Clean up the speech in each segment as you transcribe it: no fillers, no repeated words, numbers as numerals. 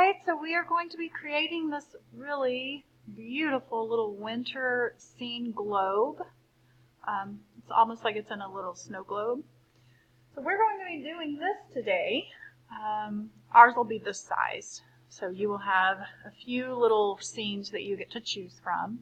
right, so we are going to be creating this really beautiful little winter scene globe. It's almost like it's in a little snow globe. So we're going to be doing this today. Ours will be this size. So you will have a few little scenes that you get to choose from.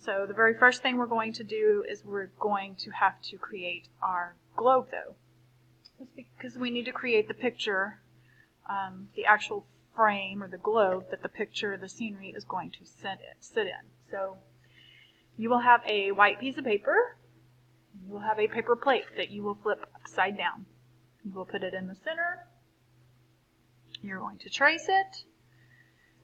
So the very first thing we're going to do is we're going to have to create our globe though. Just because we need to create the picture, the actual frame or the globe that the picture, the scenery is going to sit in. So you will have a white piece of paper. You will have a paper plate that you will flip upside down. You will put it in the center. You're going to trace it.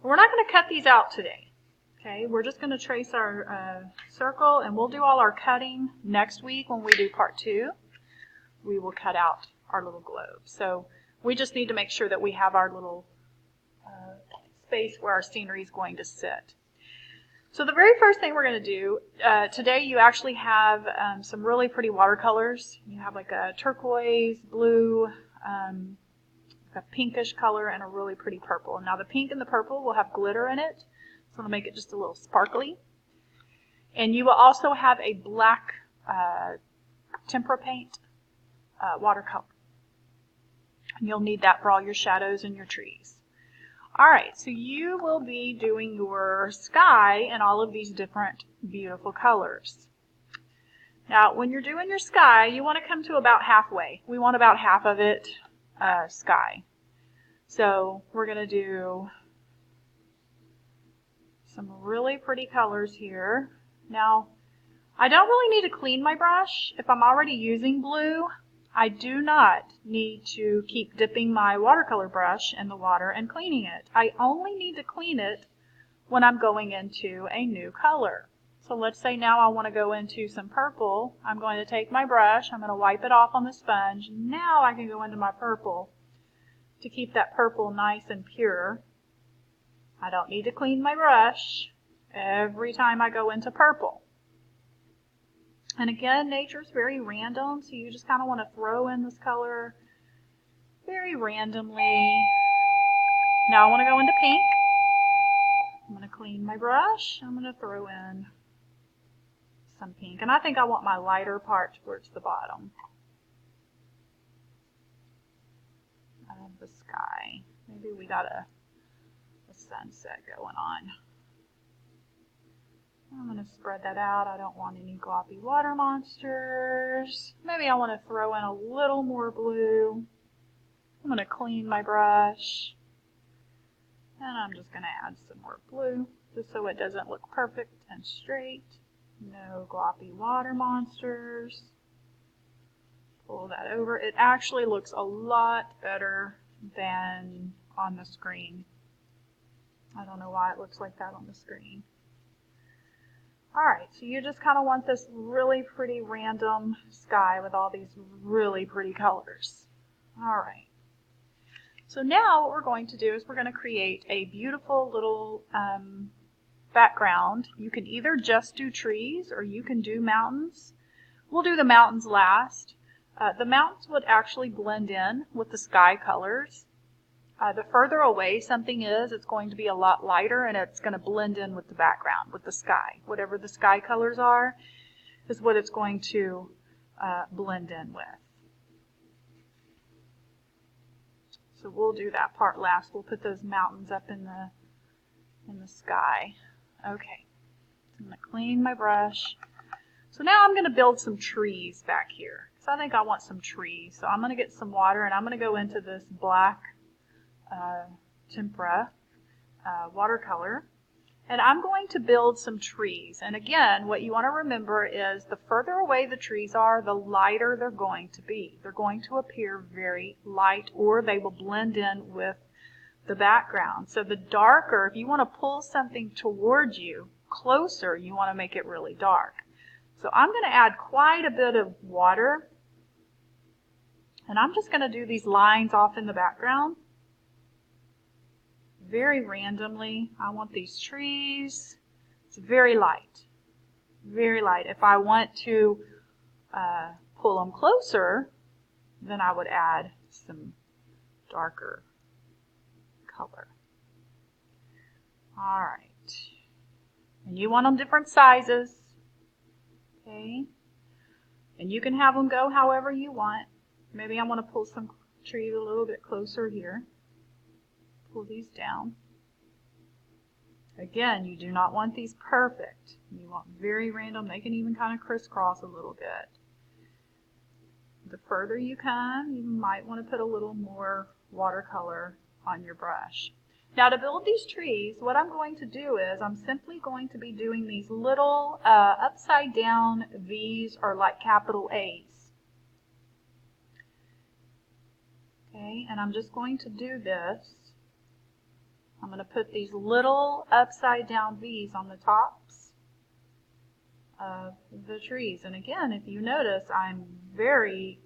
We're not going to cut these out today. Okay, we're just going to trace our circle, and we'll do all our cutting next week when we do part 2. We will cut out our little globe. So we just need to make sure that we have our little space where our scenery is going to sit. So the very first thing we're going to do, today you actually have some really pretty watercolors. You have like a turquoise, blue, a pinkish color, and a really pretty purple. Now the pink and the purple will have glitter in it, so it'll make it just a little sparkly. And you will also have a black tempera paint watercolor. And you'll need that for all your shadows and your trees. Alright, so you will be doing your sky in all of these different beautiful colors. Now, when you're doing your sky, you want to come to about halfway. We want about half of it sky. So we're going to do some really pretty colors here. Now, I don't really need to clean my brush. If I'm already using blue, I do not need to keep dipping my watercolor brush in the water and cleaning it. I only need to clean it when I'm going into a new color. So let's say now I want to go into some purple. I'm going to take my brush, I'm going to wipe it off on the sponge. Now I can go into my purple to keep that purple nice and pure. I don't need to clean my brush every time I go into purple. And again, nature's very random, so you just kind of want to throw in this color very randomly. Now I want to go into pink. I'm going to clean my brush. I'm going to throw in some pink. And I think I want my lighter part towards the bottom of the sky. Maybe we got a sunset going on. I'm going to spread that out. I don't want any gloppy water monsters. Maybe I want to throw in a little more blue. I'm going to clean my brush. And I'm just going to add some more blue, just so it doesn't look perfect and straight. No gloppy water monsters. Pull that over. It actually looks a lot better than on the screen. I don't know why it looks like that on the screen. Alright, so you just kind of want this really pretty random sky with all these really pretty colors. Alright, so now what we're going to do is we're going to create a beautiful little background. You can either just do trees or you can do mountains. We'll do the mountains last. The mountains would actually blend in with the sky colors. The further away something is, it's going to be a lot lighter and it's going to blend in with the background, with the sky. Whatever the sky colors are is what it's going to blend in with. So we'll do that part last. We'll put those mountains up in the sky. Okay, I'm going to clean my brush. So now I'm going to build some trees back here. So I think I want some trees. So I'm going to get some water and I'm going to go into this black tempera watercolor, and I'm going to build some trees. And again, what you want to remember is the further away the trees are, the lighter they're going to be. They're going to appear very light, or they will blend in with the background. So the darker, if you want to pull something towards you closer, you want to make it really dark. So I'm going to add quite a bit of water, and I'm just going to do these lines off in the background. Very randomly. I want these trees. It's very light. Very light. If I want to pull them closer, then I would add some darker color. All right. And you want them different sizes. Okay. And you can have them go however you want. Maybe I want to pull some trees a little bit closer here. Pull these down. Again, you do not want these perfect. You want very random. They can even kind of crisscross a little bit. The further you come, you might want to put a little more watercolor on your brush. Now to build these trees, what I'm going to do is I'm simply going to be doing these little upside down V's or like capital A's. Okay, and I'm just going to do this. I'm going to put these little upside down V's on the tops of the trees. And again, if you notice, I'm very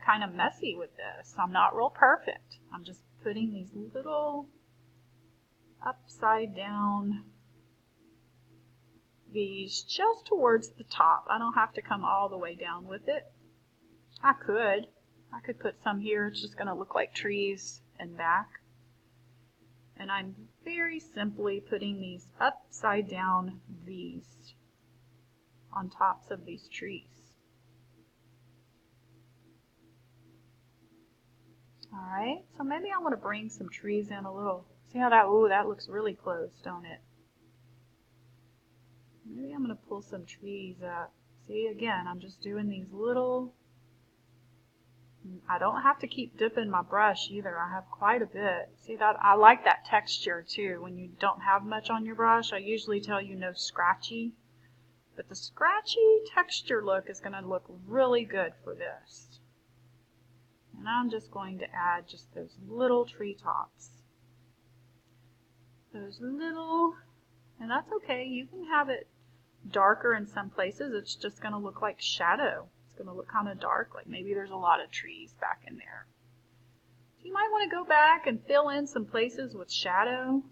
kind of messy with this. I'm not real perfect. I'm just putting these little upside down V's just towards the top. I don't have to come all the way down with it. I could put some here. It's just going to look like trees and back. And I'm very simply putting these upside down V's on tops of these trees. All right, so maybe I want to bring some trees in a little. See how that looks really close, don't it? Maybe I'm going to pull some trees up. See, again, I'm just doing these little. I don't have to keep dipping my brush either. I have quite a bit. See that? I like that texture too. When you don't have much on your brush, I usually tell you no scratchy. But the scratchy texture look is going to look really good for this. And I'm just going to add just those little treetops. Those little, and that's okay. You can have it darker in some places. It's just going to look like shadow. Going to look kind of dark, like maybe there's a lot of trees back in there. So you might want to go back and fill in some places with shadow.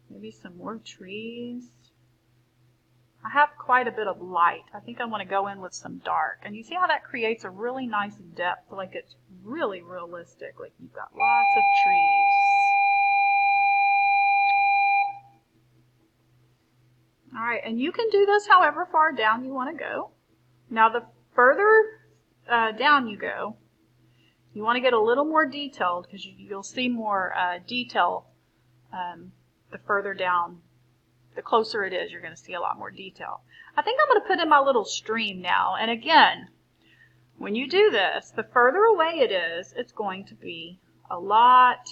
Maybe some more trees. I have quite a bit of light. I think I want to go in with some dark. And you see how that creates a really nice depth, like it's really realistic, like you've got lots of trees. All right, and you can do this however far down you want to go. Now the further down you go, you want to get a little more detailed because you'll see more detail the further down, the closer it is, you're going to see a lot more detail. I think I'm going to put in my little stream now. And again, when you do this, the further away it is, it's going to be a lot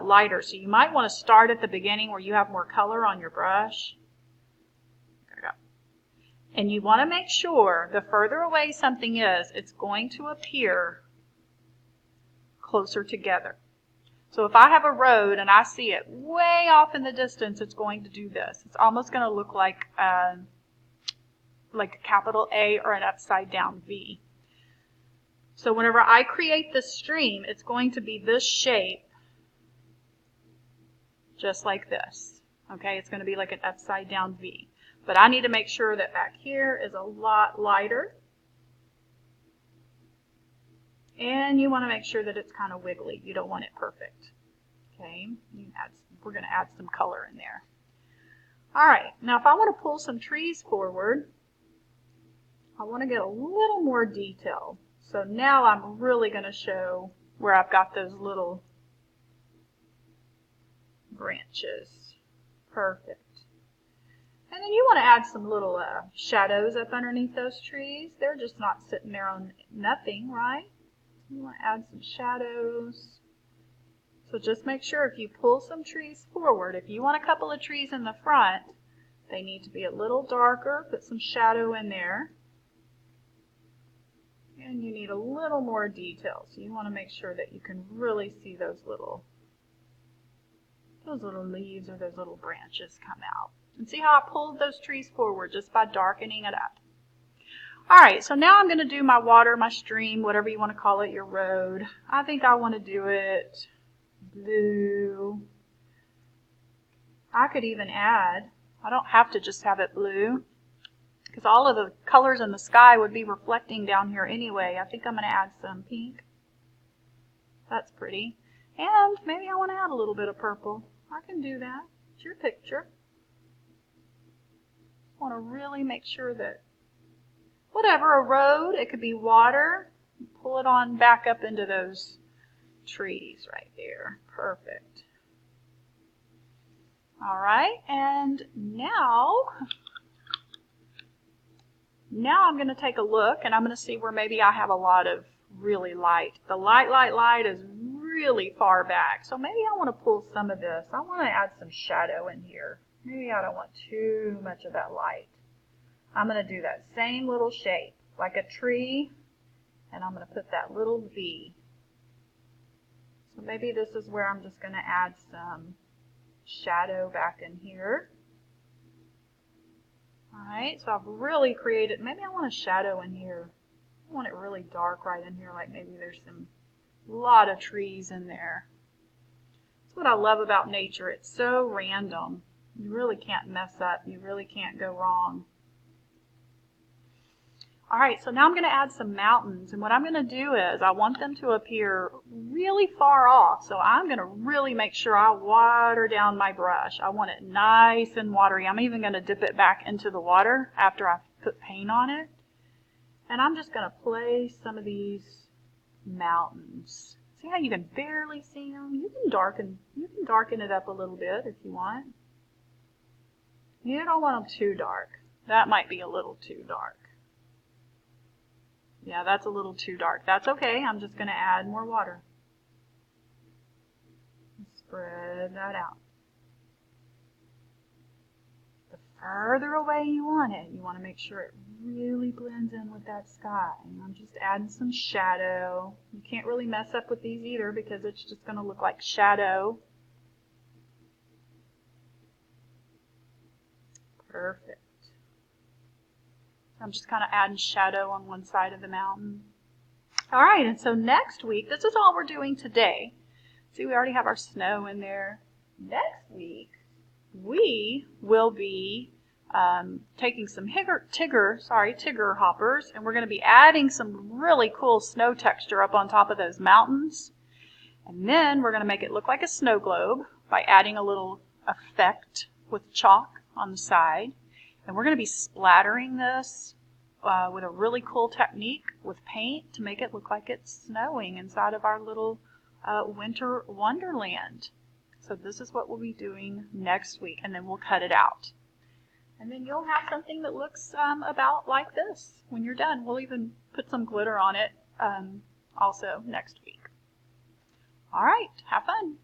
lighter. So you might want to start at the beginning where you have more color on your brush. And you want to make sure the further away something is, it's going to appear closer together. So if I have a road and I see it way off in the distance, it's going to do this. It's almost going to look like a capital A or an upside down V. So whenever I create this stream, it's going to be this shape, just like this. Okay, it's going to be like an upside down V. But I need to make sure that back here is a lot lighter. And you want to make sure that it's kind of wiggly. You don't want it perfect. Okay, we're going to add some color in there. All right, now if I want to pull some trees forward, I want to get a little more detail. So now I'm really going to show where I've got those little branches. Perfect. And then you want to add some little shadows up underneath those trees. They're just not sitting there on nothing, right? You want to add some shadows. So just make sure if you pull some trees forward, if you want a couple of trees in the front, they need to be a little darker. Put some shadow in there. And you need a little more detail. So you want to make sure that you can really see those little leaves or those little branches come out. And see how I pulled those trees forward just by darkening it up. All right, so now I'm going to do my water, my stream, whatever you want to call it, your road. I think I want to do it blue. I could even add, I don't have to just have it blue, because all of the colors in the sky would be reflecting down here anyway. I think I'm going to add some pink. That's pretty. And maybe I want to add a little bit of purple. I can do that. It's your picture. I want to really make sure that whatever, a road, it could be water. Pull it on back up into those trees right there. Perfect. All right, and now I'm going to take a look and I'm going to see where maybe I have a lot of really light. The light is really far back. So maybe I want to pull some of this. I want to add some shadow in here. Maybe I don't want too much of that light. I'm going to do that same little shape, like a tree, and I'm going to put that little V. So maybe this is where I'm just going to add some shadow back in here. Alright, so I've really created, maybe I want a shadow in here. I want it really dark right in here, like maybe there's a lot of trees in there. That's what I love about nature. It's so random. You really can't mess up. You really can't go wrong. Alright, so now I'm going to add some mountains, and what I'm going to do is I want them to appear really far off, so I'm going to really make sure I water down my brush. I want it nice and watery. I'm even going to dip it back into the water after I've put paint on it, and I'm just going to place some of these mountains. See how you can barely see them? You can darken it up a little bit if you want. You don't want them too dark. That might be a little too dark. Yeah, that's a little too dark. That's okay. I'm just going to add more water. Spread that out. The further away you want it, you want to make sure it really blends in with that sky. And I'm just adding some shadow. You can't really mess up with these either because it's just going to look like shadow. Perfect. I'm just kind of adding shadow on one side of the mountain. All right, and so next week, this is all we're doing today. See, we already have our snow in there. Next week, we will be taking some Tigger hoppers, and we're going to be adding some really cool snow texture up on top of those mountains. And then we're going to make it look like a snow globe by adding a little effect with chalk on the side. And we're going to be splattering this with a really cool technique with paint to make it look like it's snowing inside of our little winter wonderland. So this is what we'll be doing next week, and then we'll cut it out. And then you'll have something that looks about like this when you're done. We'll even put some glitter on it also next week. All right, have fun.